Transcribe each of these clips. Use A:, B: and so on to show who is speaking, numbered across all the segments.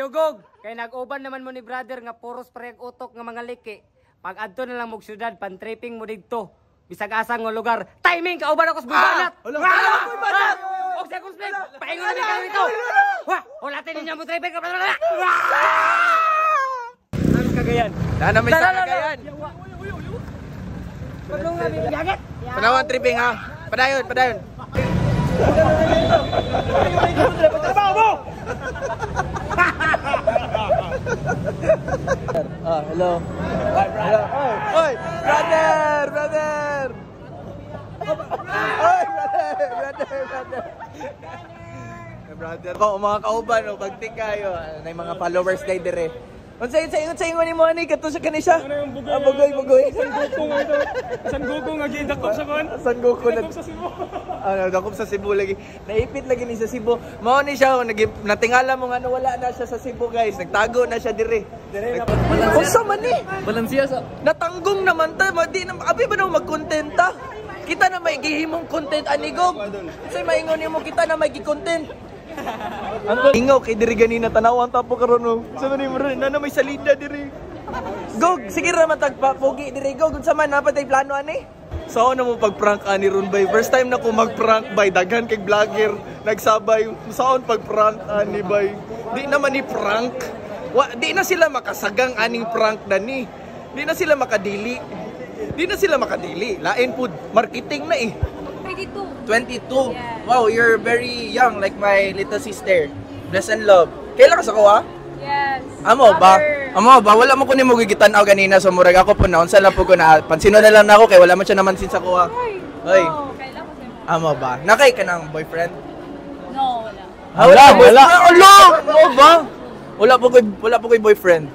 A: Gog, kay nag-uban naman mo ni brother nga puros parehag utok nga mga liki. Pag adto na lang mong syudad, pan-tripping mo dito. Bisag asang nga lugar. Timing ka uban ako sa bubanat. Og sa konsplet, paingon na kayo ito. Wala tin niya mo tripping ka. Ano kagayan?
B: Nana may kagayan.
A: Padung nga bigat.
B: Panawan tripping ha. Padayon, padayon.
A: Trabaho mo.
B: Hello. Hello. Oy, brother, brother. Oy, brother. Brother ko mga kauban o pagting kayo, nay mga followers kay dire. Unsay ni mo ani kadto sa kanisa? Bugoy.
C: San Goku nga gidakop sa kon?
B: San Goku na
C: sa Cebu.
B: Dakop sa Cebu lagi. Naipit lagi ni sa Cebu. Mao ni siya natingala mo nga wala na siya sa Cebu, guys. Nagtago na siya dire. Unsa man ni?
C: Balansiya sa
B: Natanggong naman ta, di na abi ba na magkontenta? Kita na may gihimong content anigog. Unsay maingon nimo kita na may gi-content? Ingaw kay diri ganina tanawan tapo karon no. Sa man ni na may salida diri. Gog, sige ra matag pogi diri gog unsa man napatay plano ani? Sao na mo pag-prank ani ron bay? First time na ko mag-prank bay, daghan kay vlogger nagsabay. Saon pag-prank ani bay? Di naman ni prank. Di na sila makasagang aning prank dani. Di na sila makadili. Lain pud marketing na eh. 22.
D: Yeah.
B: Wow, you're very young like my little sister. Bless and love. Kailan ka sa kuha?
D: Yes.
B: Amo ba? Wala mo ko nimo gigitan-aw ganina so murag ako po na unsa lang po ko na pansino na lang nako kay wala man siya naman sin sa kuha. Hoy.
D: No, kailan ko sa'yo?
B: Amo ba? Nakay ka ng boyfriend?
D: No, wala.
B: Wala. Mo ba? Wala po koy boyfriend.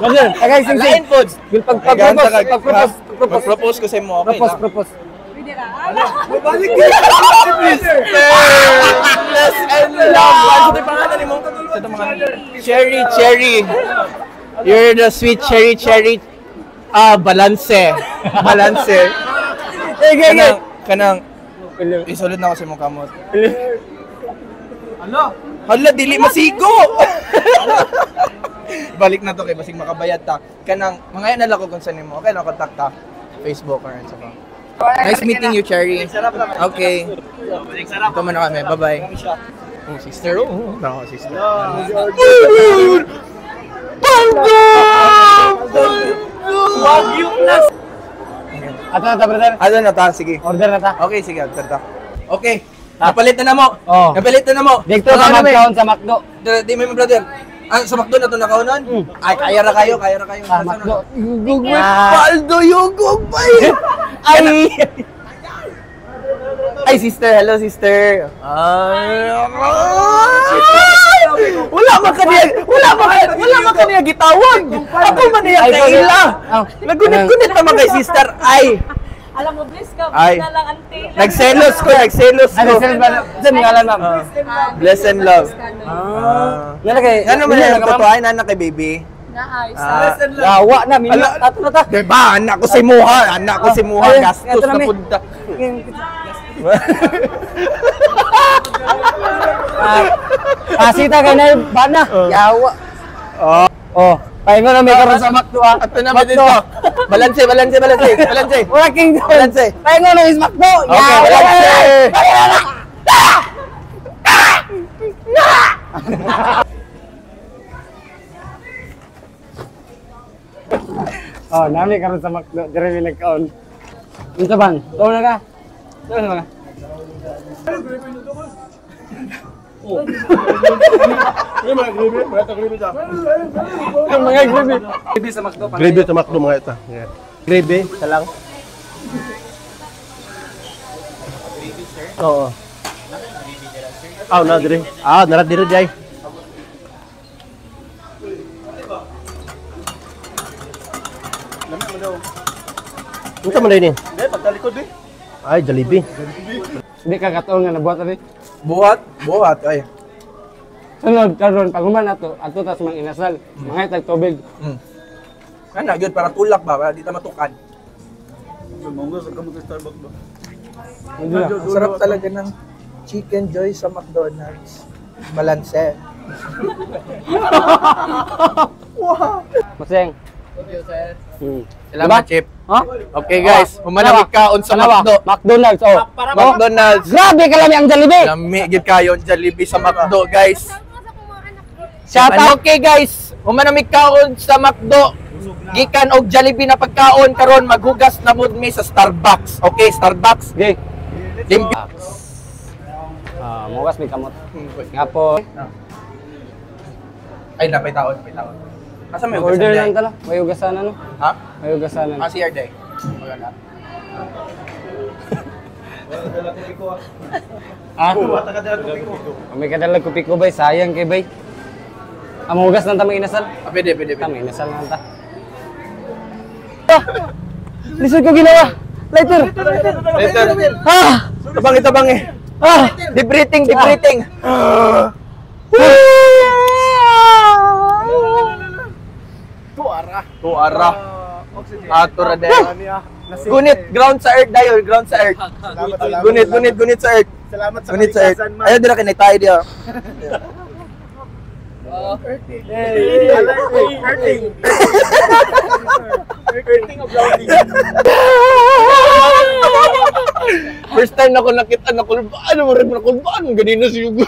C: Brother, tagay sing
B: Lain po.
C: pag-propose.
B: Propose ko sa mo, okay na?
C: Propose.
D: Pwede na.
B: Balik ka! Bless and love! Ano ito yung pangalan ni mo? Cherry. You're the sweet cherry. Balance. Kanang isulod na ako sa mong kamot. Hala, dili masigo! Balik na to kay basig makabayad ta. Kanang mga yan ko kung saan mo. Okay lang kontak ta. Facebook or ano ba. Nice meeting you, Cherry. Okay. Ito man na kami. Bye-bye. Oh, sister. Oh, no, sister.
C: Wagyu na. Ato na ta, brother.
B: Ano na ta? Sige.
C: Order na ta.
B: Okay, sige. Order ta. Okay. Napalit na mo.
C: Oh.
B: Napalit na mo.
C: Dito sa magkaon sa McDo.
B: Di mo, brother. Sa McDo na ito nakaunan? Ay, kaya ra kayo.
C: McDo.
B: Paldo yung gugpay! Ay, sister. Hello, sister. Wala man kaniya gitawag. Ako man niya kaila. Nagunit-gunit naman kay sister. Ay.
D: Alam mo, bless ka.
B: Ay.
D: Na lang ante.
B: Nagselos ko.
C: Nagselos ba? Saan ngalan, ma'am?
B: Bless and love.
C: Nalagay.
B: Ano man yung totoo? Anak kay baby?
D: Naayos.
C: Yawa na, minit. Ato na ta.
B: Diba? Anak ko si Muha. Gastos na punta.
C: Pasita ka na yung bana. Yawa. Oh. Pahingo na may karoon sa McDo ah.
B: Ato naman dito. Balanse.
C: Wala king doon.
B: Balanse.
C: Pahingo na is McDo.
B: Okay, balanse.
C: Oh, nami karon sa McDo. Dire mi nagkaon. Unsa bang? Tuwa na ka. Tuwa na ka. Mga gravy. Gravy sa McDo.
E: Gravy sa McDo mga ito. Gravy, isa lang.
B: Gravy, sir?
E: Oo. Na dire. Nara dire jay. Unsa man din?
B: Pagtalikod eh.
E: Ay, Jollibee.
C: Hindi ka katuon nga nabuhat abi.
B: Buhat. Ay.
C: Sunod karon paguman ato tas mang inasal. Mga tag tubig.
B: Ana gyud para tulak ba, para di ta matukan.
C: Hindi na.
B: Sarap talaga ng Chicken Joy sa McDonald's. Balanse.
C: Maseng.
B: Salamat, Chip.
C: Ha?
B: Okay, guys. Humanamig kaon sa McDo.
C: McDonald's, oh.
B: McDonald's.
C: Grabe ka lang ang Jollibee.
B: Lami gid kayo ang Jollibee sa McDo, guys.
C: Shout out.
B: Okay, guys. Humanamig kaon sa McDo. Gikan og Jollibee na pagkaon karon maghugas na mud mi sa Starbucks. Okay, Starbucks.
C: Okay.
B: Limpyo.
C: Mugas may kamot. Nga po.
B: Ay, napay taon, napay taon. Asa may hugasan
C: Order
B: day?
C: lang tala. May ugasan ano?
B: Ha?
C: May ugasan ano?
B: CR day. Wala.
C: Ah? May kadalag ko piko bay, sayang kay bay. Ang hugas ng tamang inasal.
B: Pwede, pwede, pwede.
C: Tamang inasal ng ta. Lisod ko ginawa. Lighter.
B: Later.
C: Ah!
B: Tabang itabang eh.
C: Ah!
B: Deep breathing, deep breathing. Tuara. Atura de. Gunit, ground sa earth dayon, ground sa earth. Gunit sa earth.
F: Salamat sa
B: Gunit sa earth.
F: kalikasan, man.
B: Ayaw dira kinay tayo diya.
F: Hurting of louding.
B: First time na ko nakita na kulbaan, mo rin na kulbaan, ganina si Yugo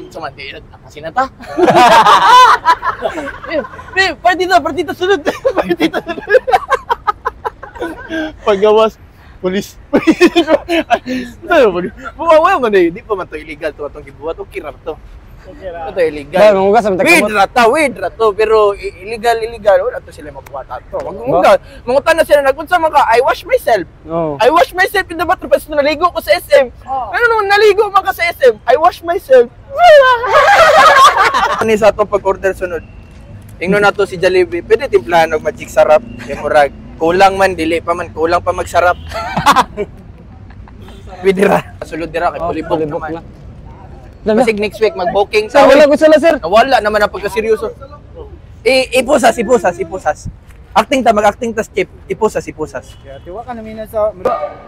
B: sa matilat na kasi na ta. Partita sunod. Partita sunod. Paggawas, polis. Bumawa man eh, di pa man to illegal to atong gibuhat o kirar to. Ito illegal.
C: Ba, mangugas sa
B: Weed rato, pero illegal, wala to sila mabuhat ato. Magmunga, mangutan na sila, nagunsa man ka, I wash myself.
C: Oh.
B: I wash myself in the bathroom, tapos naligo ko sa SM. Ano naman, naligo man ka sa SM, I wash myself. Ano sa itong pag-order sunod? Ingno na to si Jollibee, pwede timplahan og magic sarap. Murag, kulang man, dili pa man, kulang pa magsarap. Pwede ra. Sulod dira, kay pulibok
C: Palibok
B: naman.
C: na.
B: Kasi next week, mag-booking
C: Sir, wala ko sila, sir.
B: Nawala naman ang pagkaseryoso. Ipusas. Acting ta, mag-acting ta, Chip. Ipusas.
F: Tiwa ka namin sa...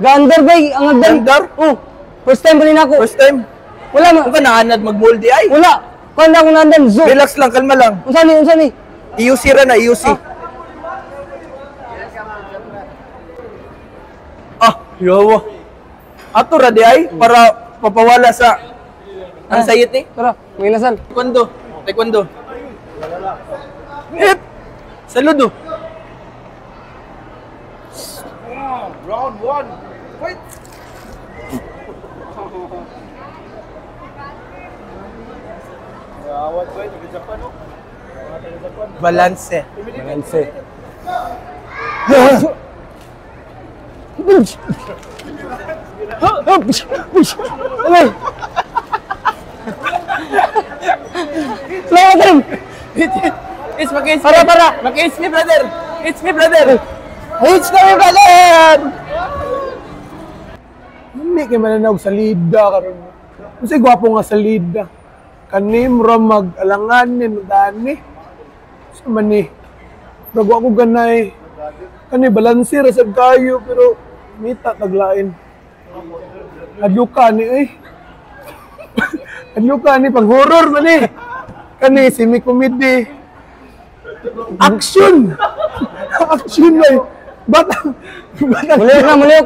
C: Gaandar bay, ang agdan.
B: Gaandar?
C: Oh. First time pa rin ako.
B: First time.
C: Wala ma.
B: Ano ka naanad mag-moldy ay?
C: Wala. Kanda ko nandan zoo.
B: Relax lang, kalma lang.
C: Unsa ni?
B: IUC ra na, IUC. Yawa. Ato ra di ay, para papawala sa anxiety.
C: Tara, may inasal.
B: Taekwondo. Hip! Saludo.
F: Round 1. Wait. Awat boy, taga-Japan no? Taga-Japan.
B: Balance.
C: Balance. Alay. Selamat datang.
B: It's mag-it's
C: Para.
B: Mag-it's me, brother. It's me, brother.
C: Hits kami brother.
F: Hindi kayo mananaw sa lida karon. Kasi gwapo nga sa lida. Kanim ra mag-alanganin, dani. Sa mani. Bago ako ganay. Kani balanse ra sad kayo pero mita taglain. Adyo ka ni eh. Adyo ka ni pang horror man eh. Kani semi-comedy. Action! Action na eh. Batang.
C: Muliok.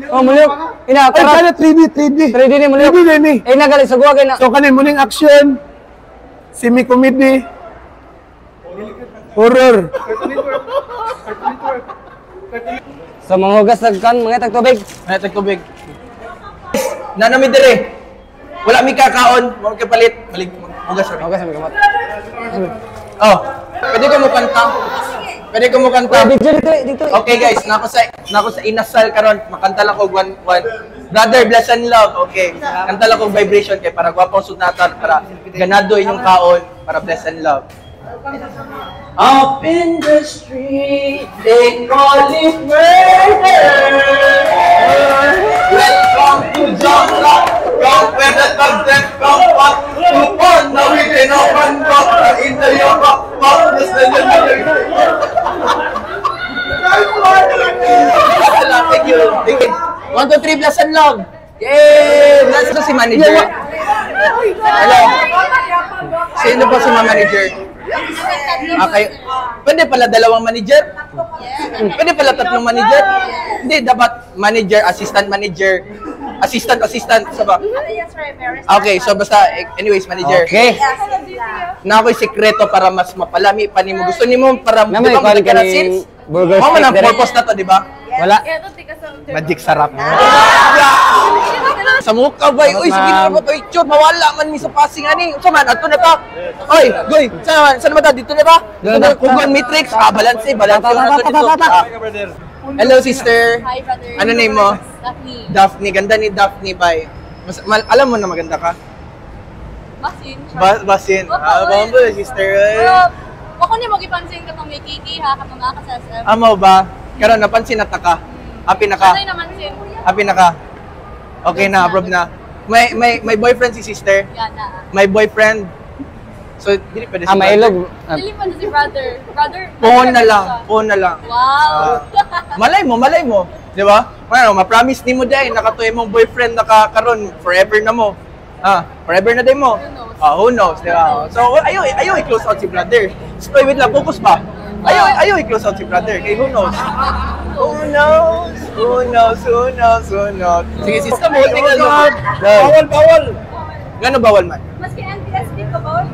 C: Oh, muliok. Ina,
F: Ay,
C: karat.
F: kana 3D.
C: 3D ni muliok.
F: 3D ni.
C: Eh, nagali sa guwa kay na.
F: So kanin muning action, semi-comedy, horror.
C: Sa mga hugas nagkan, mga tagtubig.
B: Ay, tagtubig. Nanami dire. Wala mi kakaon, mo kapalit. Hugas ra.
C: Hugas kami kamot.
B: Oh, pwede ko mo kanta.
C: Dito.
B: Okay guys, nako sa inasal karon, makanta lang ko one. Brother, bless and love. Okay. Kanta lang ko vibration kay para gwapo sunatan para ganado inyong kaon para bless and love. Up in the street, they call it murder. Welcome to Jongla, come where the thugs and come up. Upon the weekend open up, in the yoga, this is the Thank you. 1, 2, 3, bless and love. Yay! Bless na si manager. Hello. Sino po si mga manager? Okay. Pwede pala dalawang manager? Pwede pala tatlong manager? Hindi, dapat manager, assistant manager. Assistant, sa ba? Okay, so basta, anyways, manager.
C: Okay.
B: Na ako'y sekreto para mas mapalami pa nimo. Gusto nimo para
C: Na may
B: magka
C: kwan
B: na
C: kani
B: seats?
C: burger
B: Mama
C: steak
B: na
C: dire.
B: purpose na to, di ba?
C: Wala.
B: Magic sarap. Sa mukha ba? Uy, sige na ba ito? Chot, mawala man mi sa passing ani. Sa man, ato na ta. Oy, goy, saan ba ta? Dito na ba? Dito na, Kugon Matrix. Balance. Hello, sister.
D: Hi, brother.
B: Ano name mo?
D: Daphne.
B: Daphne. Ganda ni Daphne, bay. Alam mo na maganda ka?
D: Basin.
B: Basin.
D: Opo,
B: Bambo, sister.
D: Pero, ako niya mag-ipansin ka pang may kiki ha, kapag mga kasasab.
B: Amo ba? Karon napansin na ta ka. Happy na ka.
D: Sanay naman sin.
B: Happy na ka. Okay na, approve na. May boyfriend si sister.
D: Yan na.
B: My boyfriend. So, dili pwede si
C: Mailog.
D: Dili pa na si brother. Brother.
B: Phone na lang. Phone na lang.
D: Wow.
B: Malay mo. Di ba? Ano, ma-promise ni mo dahil nakatuloy mong boyfriend karon forever na mo. Forever na din mo. Who knows, di ba? So, ayaw i-close out si brother. So, wait lang, focus pa. Ayaw i-close out si brother. Kay who knows? Who knows? Sige, sister mo, tingnan mo. Bawal. Gano bawal man?
D: Maski NTSD ko ba?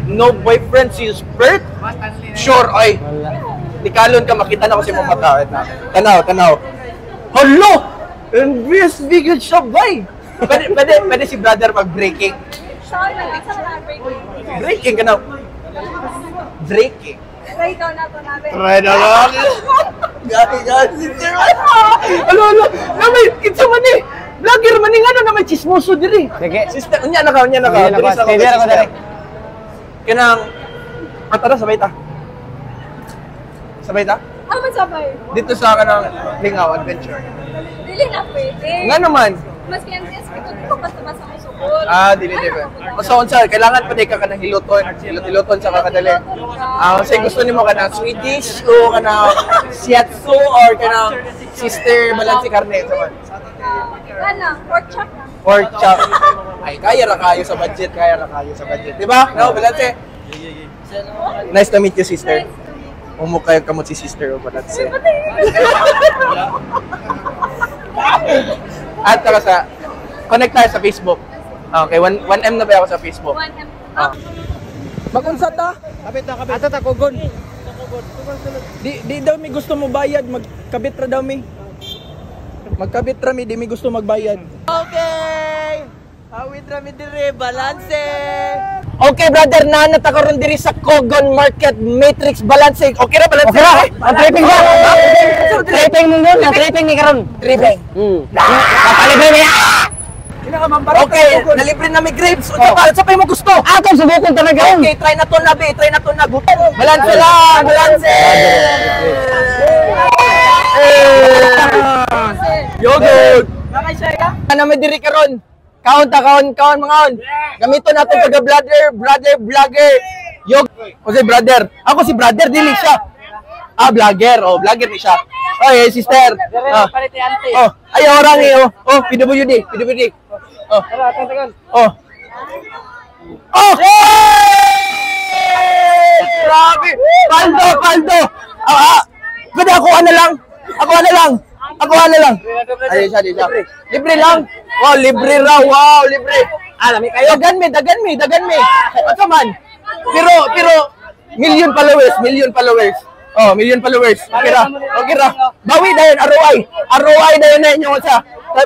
B: No boyfriend since birth? Sure, ay. Di kalon ka, makita na ko si mong mata. Tanaw. Hello! NBS bigod siya, bay! Pwede si brother mag-breaking.
D: Sorry, isa na breaking.
B: Breaking ka na. Breaking.
D: Try daw na to namin.
B: Try na lang. Gagi, sister. Alo. Namay, kitsa man eh. Vlogger man nga na may chismoso diri.
C: Sige.
B: Sister, unya na ka.
C: Sige, ako dali.
B: Kanang, tara, sabay ta. Sabay ta?
D: Ano man sabay?
B: Dito sa kanang Lingaw Adventure.
D: Dili na pwede.
B: Nga naman.
D: Maski NTSD ko dito basta-basta ko sukol.
B: Dili. Basta unsa, kailangan pa di ka kanang hiluton sa kakadali. Kasi gusto nimo kanang Swedish o kanang shiatsu or kanang sister balansi karne sa man.
D: Pork chop na.
B: Pork chop. Ay, kaya ra kayo sa budget. Di ba? No, balanse. Nice to meet you, sister. Umukha yung kamot si sister o balanse. At saka connect tayo sa Facebook. Okay, 1M na ba ako sa Facebook?
D: 1M.
B: Magunsa ta?
A: Ato ta kugon.
B: Di daw mi gusto mo bayad, magkabit ra daw mi. Magkabit ra mi, di mi gusto magbayad. Okay! Awit ra mi dire, balanse! Okay brother, nanat ako ron diri sa Kogon Market Matrix Balanse. Okay ra balanse?
C: Okay ra. Ang tripping ba? Tripping mo nun. Ang tripping ni karon.
B: Tripping.
C: Kapalibre mo yan.
B: Okay, nalibre na mi grapes. Sa pa mo gusto?
C: Atong subukon talaga.
B: Okay, try na to na. Balanse lang, balanse! Yogurt! Ano may diri karon? Kaon mga on. Gamiton natin vlogger. Kasi brother. Ako si brother, dili siya. Vlogger. Vlogger ni siya. Oy, sister. Ayaw orang eh. PWD. Grabe! Paldo! Ganda, ako na lang. Ay, siya. Libre lang. Wow, libre raw. Wow, libre. Alam kayo. Dagan mi. Ano man? Pero, million followers. Million followers. Okay ra. Bawi na yun, ROI na yun yung sa.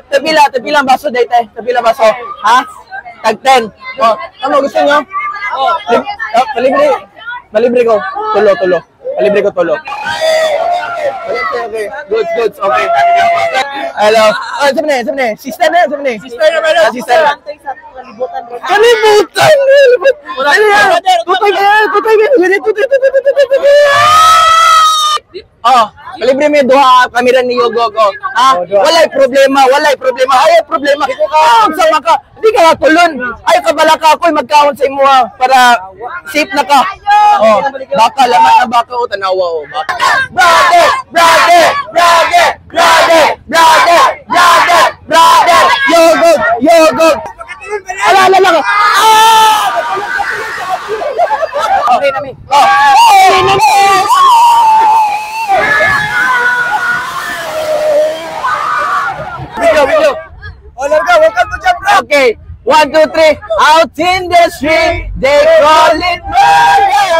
B: Tabilang baso dahil tayo. Tabilang baso. Ha? Tag 10. Ano gusto nyo? Palibre ko. Tulo. Palibre ko tulo. Okay. Goods. Okay. Hello. Sabi na. Sister na. Sister. Kalibutan. Tutay. Kalibre may duha kamera ni Yogo ko. Walay problema. Ayaw problema. Sama ka. Di ka tulon. Ayaw ka bala ka ako'y magkaon sa imo para safe na ka. Baka lamat na baka o tanawa o. Brother. Yogo. Ala.
C: Video.
B: Oh, larga, welcome to Jam Rock!
C: Okay. 1, 2, 3. Out in the street, they call it murder.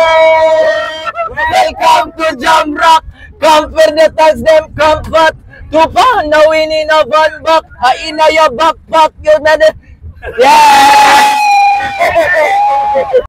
C: Welcome to Jam Rock. Come for the touch them comfort. Tupa, now in a van back. Hain na ya backpack. Yun na. Yeah!